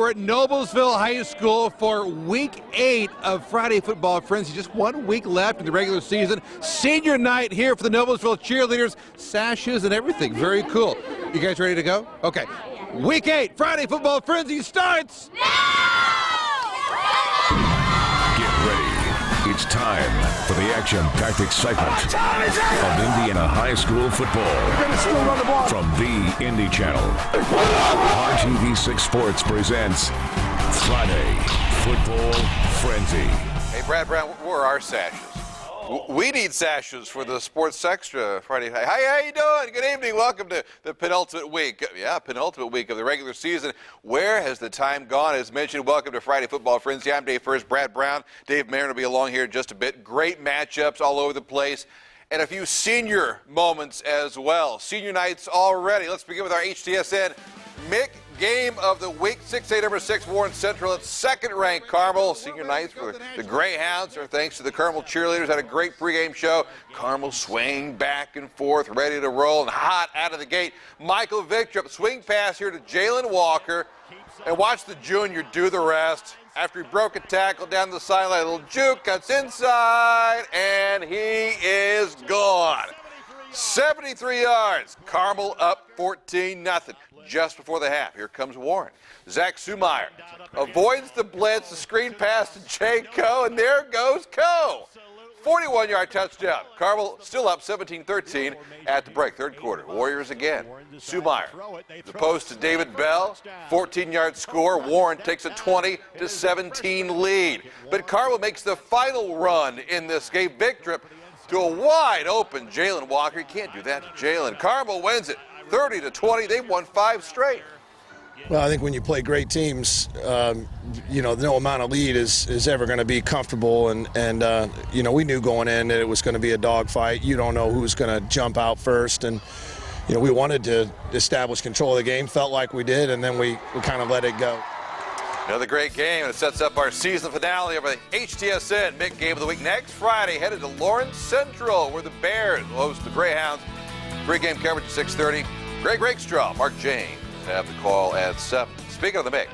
We're at Noblesville High School for week 8 of Friday Football Frenzy. Just 1 week left in the regular season. Senior night here for the Noblesville cheerleaders. Sashes and everything. Very cool. You guys ready to go? Okay. Week 8 Friday Football Frenzy starts Get ready. It's time for the action-packed excitement of Indiana high school football. From the Indy Channel, RTV6 Sports presents Friday Football Frenzy. Hey, Brad Brown, where are our sashes? We need sashes for the Sports Extra Friday. Hi, how you doing? Good evening. Welcome to the penultimate week. Yeah, penultimate week of the regular season. Where has the time gone? As mentioned, welcome to Friday Football Frenzy. I'm Dave First, Brad Brown. Dave Marin will be along here in just a bit. Great matchups all over the place. And a few senior moments as well. Senior nights already. Let's begin with our HTSN Mick game of the week. 6A number 6 Warren Central at second-ranked Carmel. Senior nights for the Greyhounds are thanks to the Carmel cheerleaders. Had a great pregame show. Carmel swaying back and forth, ready to roll and hot out of the gate. Michael Victor, swing pass here to Jalen Walker. And watch the junior do the rest. After he broke a tackle down the sideline, a little juke, cuts inside, and he is gone. 73 yards. Carmel up 14-0. Just before the half, here comes Warren. Zach Sumeyer avoids the blitz, the screen pass to Jay Coe, and there goes Coe. 41-yard touchdown. Carmel still up 17-13 at the break. Third quarter. Warriors again. Sumeyer. The post to David Bell. 14-yard score. Warren takes a 20-17 lead. But Carmel makes the final run in this game. Big trip to a wide open Jalen Walker. He can't do that to Jalen. Carmel wins it 30-20. They've won 5 straight. Well, I think when you play great teams, no amount of lead is ever going to be comfortable. And we knew going in that it was going to be a dogfight. You don't know who's going to jump out first. And, we wanted to establish control of the game, felt like we did, and then we kind of let it go. Another great game, and it sets up our season finale of the HTSN Mick Game of the Week. Next Friday, headed to Lawrence Central, where the Bears will host the Greyhounds. Pre-game coverage at 6:30. Greg Rakestraw, Mark James have the call at 7. Speaking of the Mick,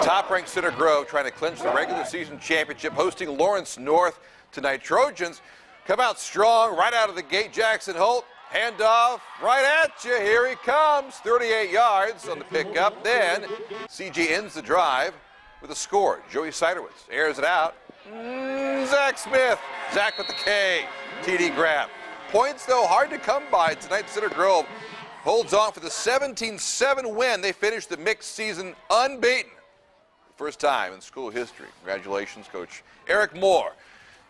top-ranked Center Grove trying to clinch the regular season championship, hosting Lawrence North tonight. Trojans come out strong right out of the gate. Jackson Holt, handoff right at you. Here he comes. 38 yards on the pickup. Then CG ends the drive with a score. Joey Siderwitz airs it out. Zach Smith. Zach with the K. TD grab. Points, though, hard to come by tonight. Center Grove holds on for the 17-7 win. They finished the mixed season unbeaten. First time in school history. Congratulations, Coach Eric Moore.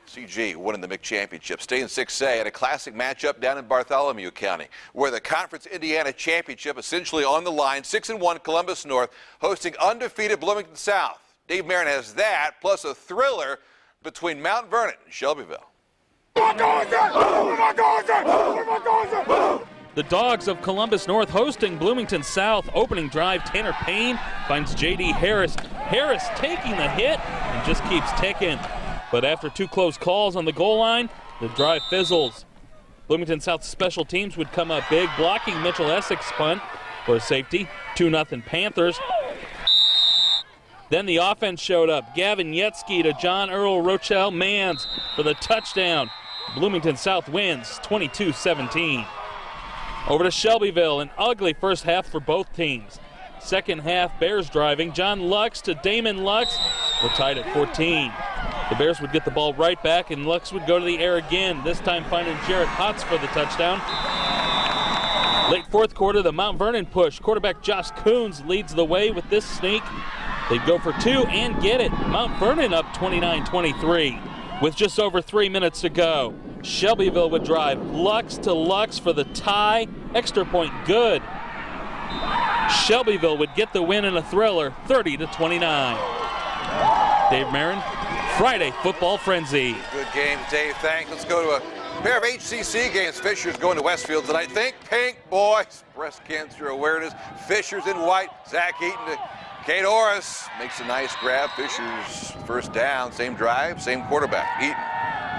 CG winning the MIC championship. Staying 6A at a classic matchup down in Bartholomew County, where the Conference Indiana Championship essentially on the line. 6-1 Columbus North hosting undefeated Bloomington South. Dave Marin has that, plus a thriller between Mount Vernon and Shelbyville. The Dogs of Columbus North hosting Bloomington South. Opening drive, Tanner Payne finds J.D. Harris. Harris taking the hit and just keeps ticking. But after 2 close calls on the goal line, the drive fizzles. Bloomington South special teams would come up big, blocking Mitchell Essex punt for a safety. 2-0 Panthers. Then the offense showed up. Gavin Yetzke to John Earl Rochelle Mans for the touchdown. Bloomington South wins 22-17. Over to Shelbyville, an ugly first half for both teams. Second half, Bears driving. John Lux to Damon Lux. We're tied at 14. The Bears would get the ball right back, and Lux would go to the air again, this time finding Jarrett Hotz for the touchdown. Late fourth quarter, the Mount Vernon push. Quarterback Josh Coons leads the way with this sneak. They go for 2 and get it. Mount Vernon up 29-23 with just over 3 minutes to go. Shelbyville would drive. Lux to Lux for the tie. Extra point good. Shelbyville would get the win in a thriller, 30-29. Dave Marin, Friday Football Frenzy. Good game, Dave. Thanks. Let's go to a pair of HCC games. Fisher's going to Westfield tonight. Think pink, boys. Breast cancer awareness. Fisher's in white. Zach Eaton to Kate Orris. Makes a nice grab. Fisher's first down. Same drive, same quarterback. Eaton.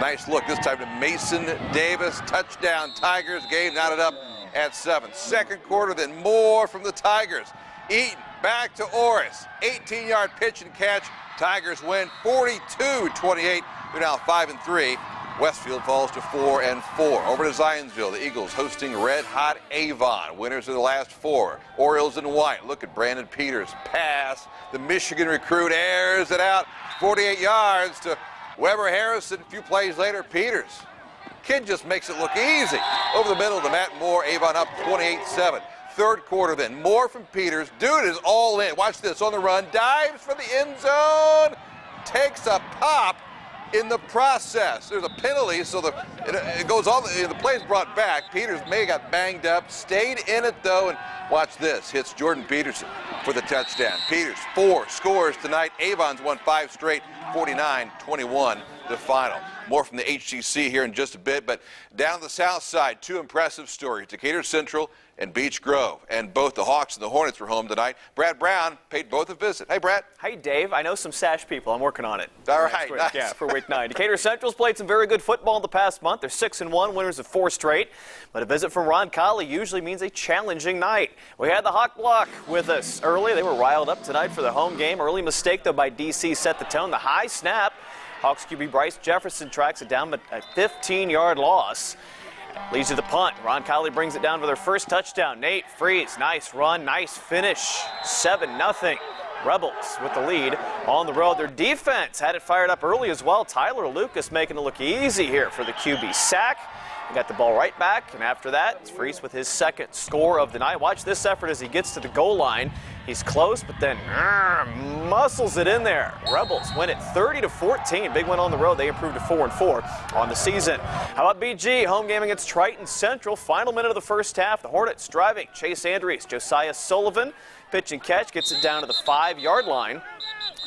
Nice look this time to Mason Davis. Touchdown Tigers. Game knotted up at 7. Second quarter, then more from the Tigers. Eaton back to Orris. 18-yard pitch and catch. Tigers win 42-28. They're now 5-3. Westfield falls to 4-4. Over to Zionsville, the Eagles hosting red-hot Avon. Winners of the last 4. Orioles in white. Look at Brandon Peters. Pass. The Michigan recruit airs it out. 48 yards to Weber Harrison. A few plays later, Peters. Kid just makes it look easy. Over the middle to Matt Moore. Avon up 28-7. Third quarter then. Moore from Peters. Dude is all in. Watch this. On the run. Dives for the end zone. Takes a pop. In the process, there's a penalty, so it goes all the play's brought back. Peters may have got banged up, stayed in it though, and watch this. Hits Jordan Peterson for the touchdown. Peters 4 scores tonight. Avon's won 5 straight, 49-21 the final. More from the HCC here in just a bit, but down the south side, 2 impressive stories. Decatur Central and Beech Grove, and both the Hawks and the Hornets were home tonight. Brad Brown paid both a visit. Hey, Brad. Hey, Dave. I know some Sash people. I'm working on it. All right. Nice. Yeah, for week 9. Decatur Central's played some very good football in the past month. They're 6-1, winners of 4 straight. But a visit from Ron Colley usually means a challenging night. We had the Hawk Block with us early. They were riled up tonight for the home game. Early mistake, though, by DC set the tone. The high snap. Hawks QB Bryce Jefferson tracks it down, but a 15-yard loss leads to the punt. Ron Colley brings it down for their first touchdown. Nate Freeze, nice run, nice finish. 7-0. Rebels with the lead on the road. Their defense had it fired up early as well. Tyler Lucas making it look easy here for the QB sack. He got the ball right back, and after that, it's Freeze with his second score of the night. Watch this effort as he gets to the goal line. He's close, but then muscles it in there. Rebels win it 30-14. Big win on the road. They improved to 4-4 on the season. How about BG? Home game against Triton Central. Final minute of the first half. The Hornets driving. Chase Andrews, Josiah Sullivan. Pitch and catch gets it down to the 5-yard line.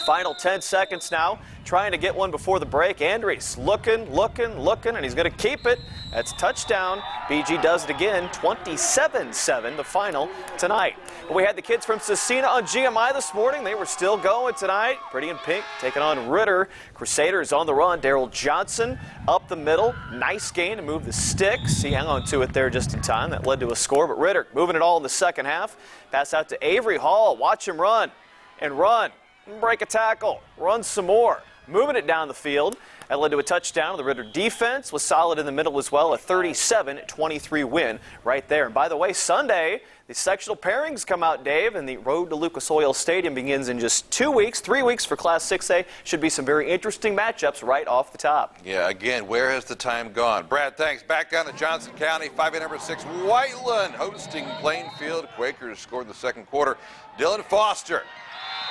Final 10 seconds now, trying to get one before the break. Andrews looking, and he's going to keep it. That's touchdown. BG does it again, 27-7, the final tonight. But we had the kids from Cecina on GMI this morning. They were still going tonight. Pretty in pink, taking on Ritter. Crusaders on the run. Daryl Johnson up the middle. Nice gain to move the sticks. He hung on to it there just in time. That led to a score, but Ritter moving it all in the second half. Pass out to Avery Hall. Watch him run and run. Break a tackle, run some more, moving it down the field. That led to a touchdown. The Ritter defense was solid in the middle as well, a 37-23 win right there. And by the way, Sunday, the sectional pairings come out, Dave, and the road to Lucas Oil Stadium begins in just 2 weeks, 3 weeks for Class 6A. Should be some very interesting matchups right off the top. Yeah, again, where has the time gone? Brad, thanks. Back down to Johnson County, 5A number 6, Whiteland hosting Plainfield. Quakers scored in the second quarter. Dylan Foster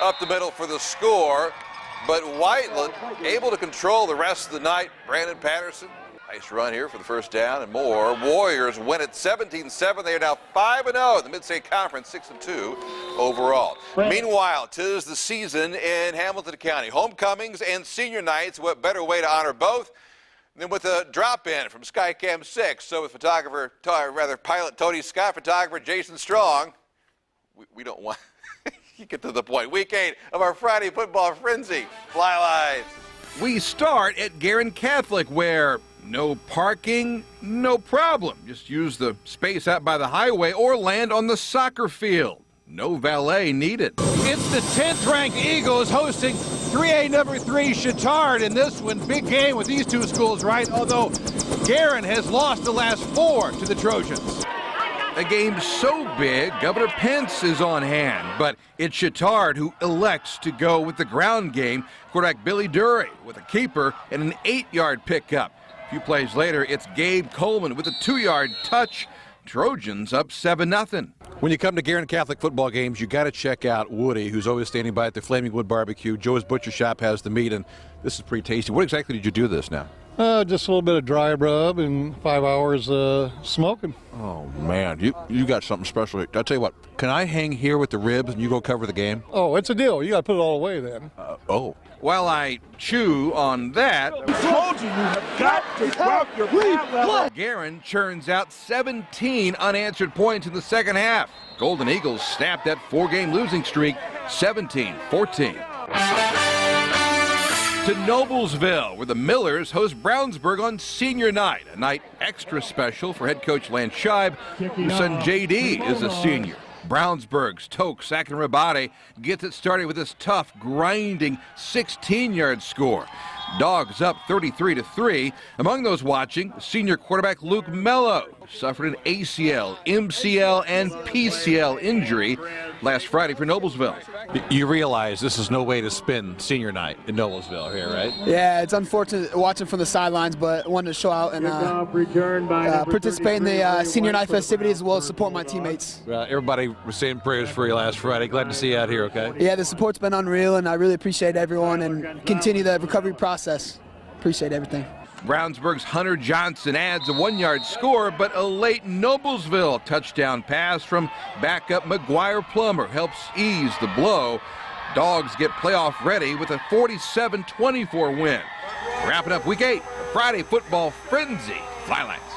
up the middle for the score, but Whiteland able to control the rest of the night. Brandon Patterson, nice run here for the first down and more. Warriors win it 17-7. They are now 5-0 in the Mid-State Conference, 6-2 overall. Meanwhile, 'tis the season in Hamilton County. Homecomings and senior nights. What better way to honor both than with a drop-in from Skycam 6. So with pilot Tony Scott, photographer Jason Strong, we don't want... You get to the point. Week 8 of our Friday football frenzy. Flylights. We start at Guerin Catholic, where no parking, no problem. Just use the space out by the highway or land on the soccer field. No valet needed. It's the 10th-ranked Eagles hosting 3A number 3 Chittard in this one. Big game with these two schools, right? Although Guerin has lost the last 4 to the Trojans. A game so big, Governor Pence is on hand, but it's Chittard who elects to go with the ground game. Quarterback Billy Dury with a keeper and an 8-yard pickup. A few plays later, it's Gabe Coleman with a 2-yard touch. Trojans up 7-0. When you come to Guerin Catholic football games, you got to check out Woody, who's always standing by at the Flaming Wood Barbecue. Joe's Butcher Shop has the meat, and this is pretty tasty. What exactly did you do this now? Just a little bit of dry rub and 5 hours smoking. Oh, man, you got something special. I'll tell you what, can I hang here with the ribs and you go cover the game? Oh, it's a deal. You got to put it all away then. While I chew on that, I told you have got to drop your level. Guerin churns out 17 unanswered points in the second half. Golden Eagles snapped that 4-game losing streak, 17-14. To Noblesville, where the Millers host Brownsburg on senior night, a night extra special for head coach Lance Scheib, whose son J.D. is a senior. Brownsburg's Toke Sack and Rabate gets it started with this tough, grinding 16-yard score. Dogs up 33-3. Among those watching, senior quarterback Luke Mello suffered an ACL, MCL, and PCL injury last Friday for Noblesville. You realize this is no way to spend senior night in Noblesville here, right? Yeah, it's unfortunate watching from the sidelines, but wanted to show out and participate in the senior night festivities as well as support my teammates. Everybody was saying prayers for you last Friday. Glad to see you out here, okay? Yeah, the support's been unreal, and I really appreciate everyone and continue the recovery process. Appreciate everything. Brownsburg's Hunter Johnson adds a 1-yard score, but a late Noblesville touchdown pass from backup McGuire Plummer helps ease the blow. Dogs get playoff ready with a 47-24 win. Wrapping up Week 8, Friday Football Frenzy. Flylights.